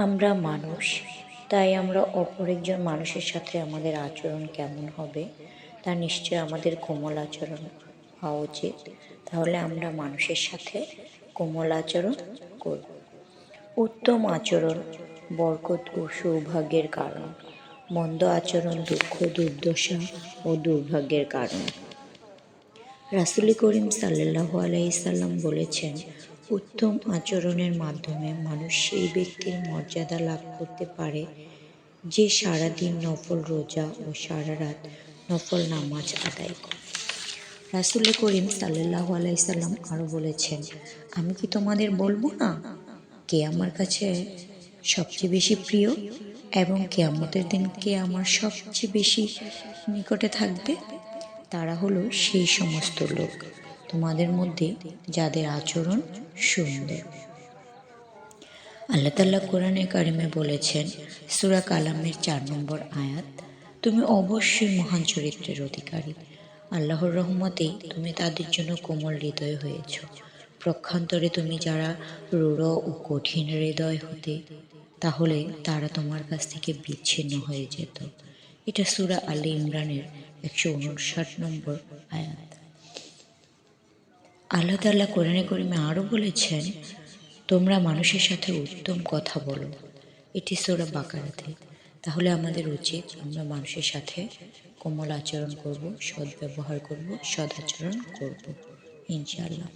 আমরা মানুষ, তাই আমরা অপর একজন মানুষের সাথে আমাদের আচরণ কেমন হবে তা নিশ্চয় আমাদের কোমল আচরণ হওয়া উচিত। তাহলে আমরা মানুষের সাথে কোমল আচরণ করব। উত্তম আচরণ বরকত ও সৌভাগ্যের কারণ, মন্দ আচরণ দুঃখ, দুর্দশা ও দুর্ভাগ্যের কারণ। রাসূল করিম সাল্লাল্লাহু আলাইহি সাল্লাম বলেছেন, উত্তম আচরণের মাধ্যমে মানুষ সেই ব্যক্তির মর্যাদা লাভ করতে পারে যে সারাদিন নফল রোজা ও সারা রাত নফল নামাজ আদায় করে। রাসূল করিম সাল্লাল্লাহু আলাইহি সাল্লাম আরও বলেছেন, আমি কি তোমাদের বলবো না কে আমার কাছে সবচেয়ে বেশি প্রিয় এবং কিয়ামতের দিন কে আমার সবচেয়ে বেশি নিকটে থাকবে? তারা হলো সেই সমস্ত লোক তোমাদের মধ্যে যাদের আচরণ সুন্দর। আল্লাহ তাআলা কোরআনে কারিমে বলেছেন, সূরা কালামের 4 নম্বর আয়াত, তুমি অবশ্যই মহান চরিত্রের অধিকারী। আল্লাহর রহমতে তুমি তাদের জন্য কোমল হৃদয় হয়েছ। পক্ষান্তরে তুমি যারা রূঢ় ও কঠিন হৃদয় হতে, তাহলে তারা তোমার কাছ থেকে বিচ্ছিন্ন হয়ে যেত। এটা সূরা আলে ইমরানের 159 নম্বর আয়াত। আল্লাহ তাআলা কোরআনে কারিমে আরও বলেছেন, তোমরা মানুষের সাথে উত্তম কথা বলো। এটি সূরা বাকারাতে। তাহলে আমাদের উচিত আমরা মানুষের সাথে কোমল আচরণ করব, সদ্ব্যবহার করব, সদাচরণ করব, ইনশাআল্লাহ।